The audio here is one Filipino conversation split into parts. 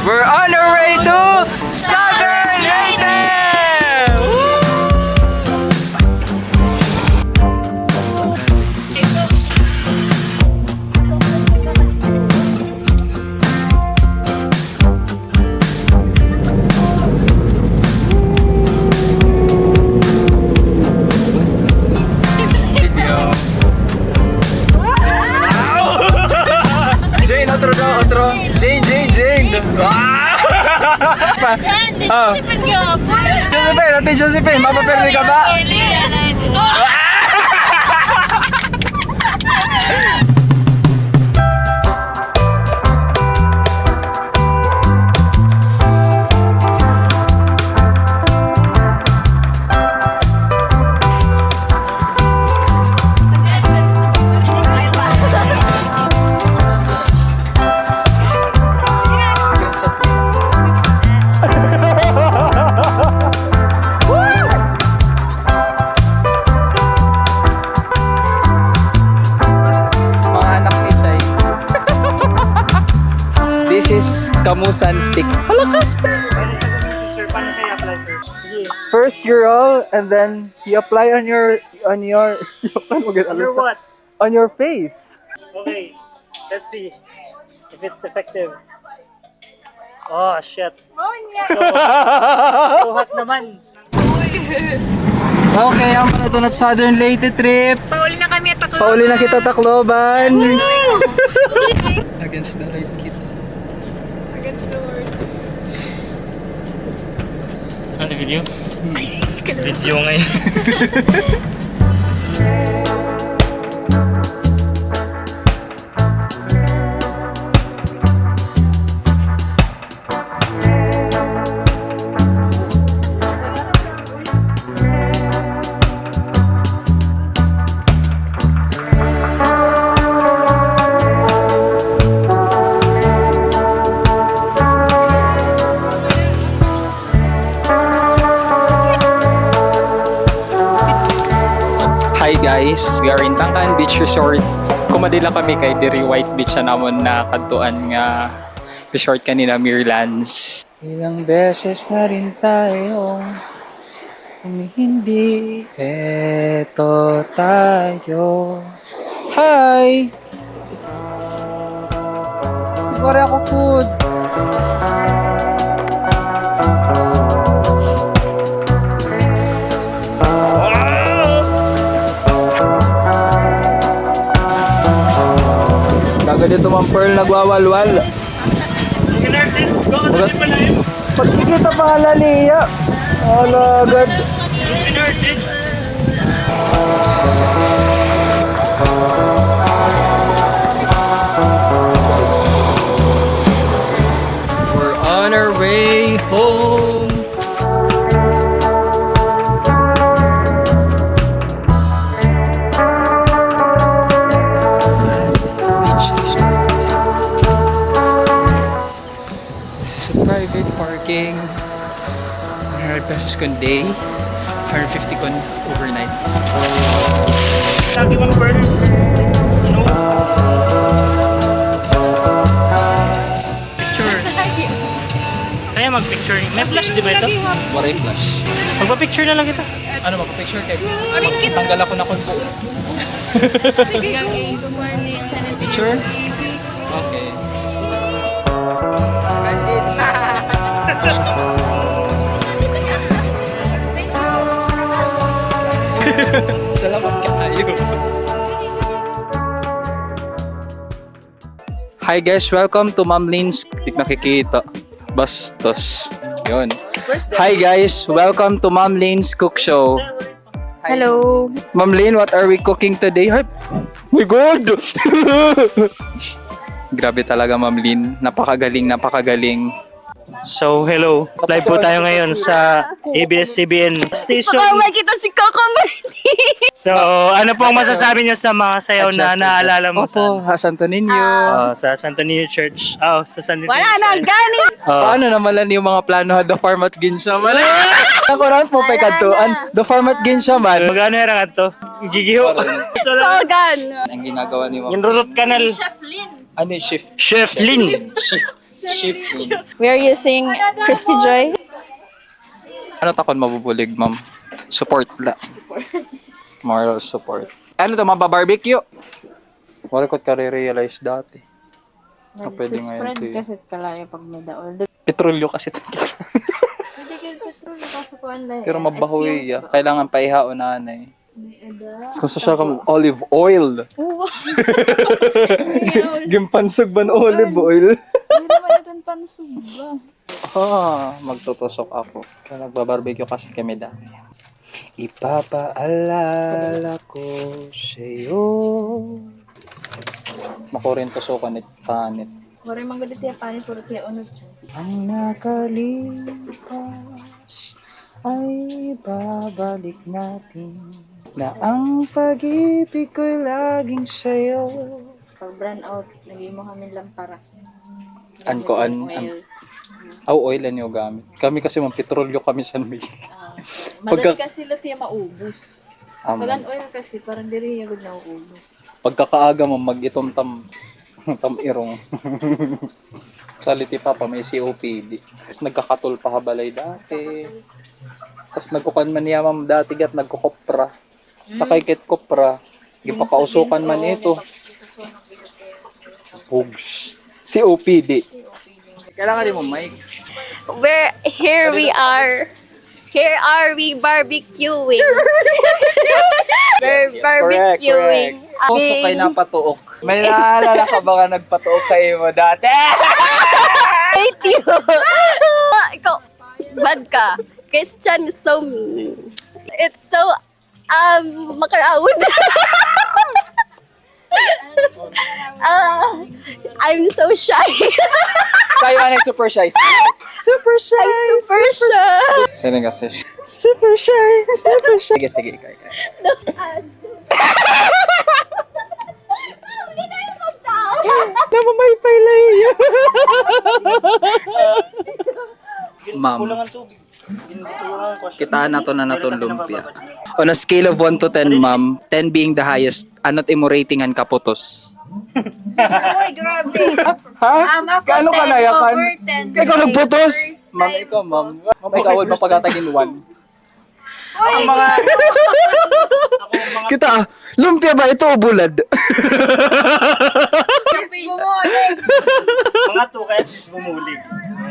We're on our way to Southern Leyte! Jane, otro. Jane. Josephine, mapaperde ka ba? This is Kamusan stick. Hala ka! First you roll and then you apply on your What? on your face. Okay, let's see if it's effective. Oh, shit. So hot naman. Okay, ang Marathon at Southern Leyte trip. Pauli na kami at Tacloban. Pauli na kita Tacloban. Against the right kid. Against the world. Ano video? Video ngayon. Hi guys, we are in Tangkaan Beach Resort. Kumadila kami kay Diri White Beach na namon na kadtuan nga resort kanina Mirlands. Ilang beses na rin tayo hindi. Eto tayo. Hi! Wala ako food. Kagad ito mang Pearl nagwawalwal. Pagkikita pa nga Liya. Alagad. We're on our way home. Private parking, 100 pesos kun day, 150 kun overnight. Lagi mong Pearl. No. Picture. Kaya mag-picture. May flash di ba ito? Waray flash. Magpa-picture na lang kita. Ano magpa-picture kayo? Tanggal ako na kun po. Picture? Okay. Salamat kaayo. Hi guys, welcome to Ma'am Lynn's nakikita. Bastos. Yun. Hi guys, welcome to Ma'am Lynn's Cook Show. Hello. Ma'am Lynn, what are we cooking today? Ay, my God! Grabe talaga Ma'am Lynn. Napakagaling. So, hello. Live po tayo ngayon sa ABS-CBN station. Baka makita si Coco Marley. So, ano pong masasabi niyo sa mga sayaw na naalala mo Opo, Santo Niño. sa Santo Niño Church? Sa Santo Niño Wala na, gani. Paano naman lang yung mga plano the format ginsya man? Ako rin po pa'y kantuan. The format ginsya man. Magano yung to? Gigiho. Sogan. Ang ginagawa ni Ma'am. Inrurot kanal. Chef Lynn. Ano yung shift? Chef Lynn. Shift. We are using Crispy Joy. Ano takon mabubulig, ma'am? Support la. Moral support. Ano to, mababarbecue? Wala ko't ka-realize dati. Pwede ngayon to kasi kalaya pag may daol. Petrolyo kasi ito. Hindi kayo petrol, nakasukuan lang. Pero mabahoy ya. Kailangan paihaon na eh. Kung siya kang olive oil. Gimpansog ba ng olive oil? Hindi naman natin pansog ba? Magtutusok ako. Kaya nagbabarbecue kasi kami dati. Ipapaalala ko sa'yo. Makurin tusukan at panit. Wari manggulit ya panin, puro tiya unod siya. Ang nakalipas ay babalik natin. Na ang pag-ibig ko'y laging sa'yo. Pag brand out, naging mo kami lampara. Oil. Oil yan yung gamit. Kami kasi mga petrolyo kami sa may. Madali kasi sila tiya maubos. Pag an oil kasi, parang diri yung na uubos. Pagkakaaga mo, mag-itong tam-irong. Sa Liti Papa, may COPD. Tapos nagkakatol pa habalay dati. Tapos nagkukan man niya ma'am dati gat nagkukopra. Takaykit kopra. Gipakausukan man ito. Hugs. COPD. Kailangan din mo mic. Here we are we barbecuing. We're barbecuing. Puso kay napatuok. May naalala ka ba nga nagpatuok kayo mo dati? Hate you. Ikaw, bad ka. Christian is so mean. It's so, makarawod. I'm so shy. Kayo anay super shy. Super shy. I'm super shy. Sino kasi? Super shy. Super shy. Sige, sige. Kaya. Namamaypay lang yun. Ma'am, kitaan na to na natong lumpia. On a scale of 1 to 10, ma'am, 10 being the highest, anot imo ratingan kaputos? Uy, grabe. Ha? Gaano ka nayakan? Over 10. Ikaw nagputos? Ma'am, ikaw, ma'am. Ma'am, ikaw, huwag mapagkatagin 1. Uy, Kita, lumpia ba ito o bulad? bumulig. Mga 2 kaya at least bumulig.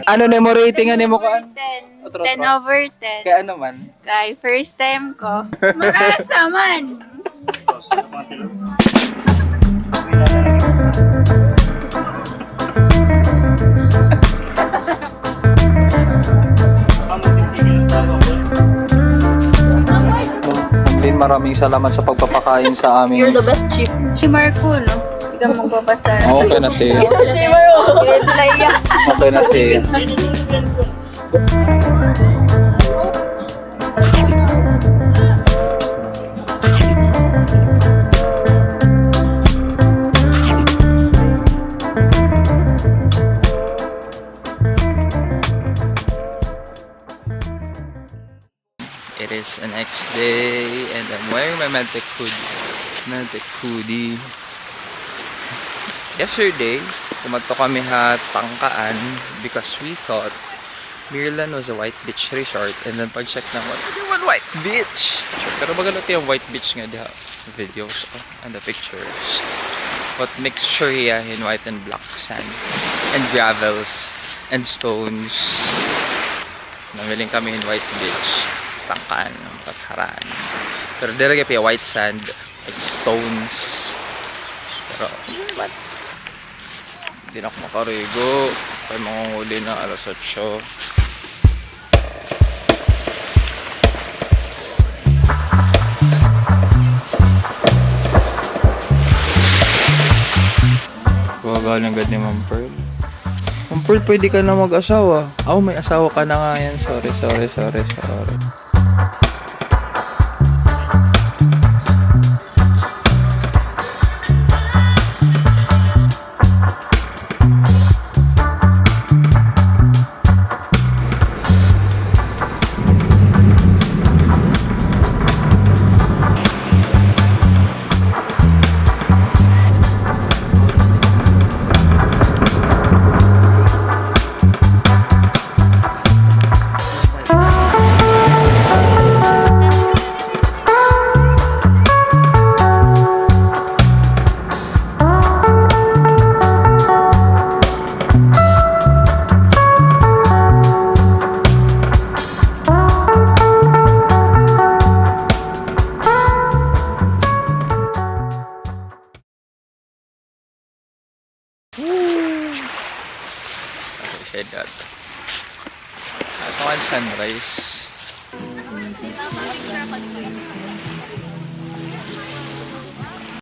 Ano na mo ratingan ni mo kaan? 10. Otro 10 pa? over 10. Kaya ano man? Kay first time ko. Marasa man. Din maraming salamat sa pagpapakain sa amin. You're the best chief. Si Marco, no? Ikaw magbabasa. Okay na, te. Si Marco. Okay na, te. It is the next day and I'm wearing my Mantic hoodie. Yesterday, pumunta kami tangkaan because we thought Mirlan was a white beach resort and then pag-check na one white beach. Pero magalot yung white beach nga diha videos and the pictures. What mixture here in white and black sand and gravels and stones. Namiling kami in white beach. Tangkaan ng pagharaan. Pero dire pa white sand, white stones. Pero what? Hindi na ako makarigo. Kaya mangunguli na alas 8. Galing agad ni Ma'am Pearl. Ma'am Pearl, pwede ka na mag-asawa. May asawa ka na nga yan. Sorry. side at. At ang sunrise.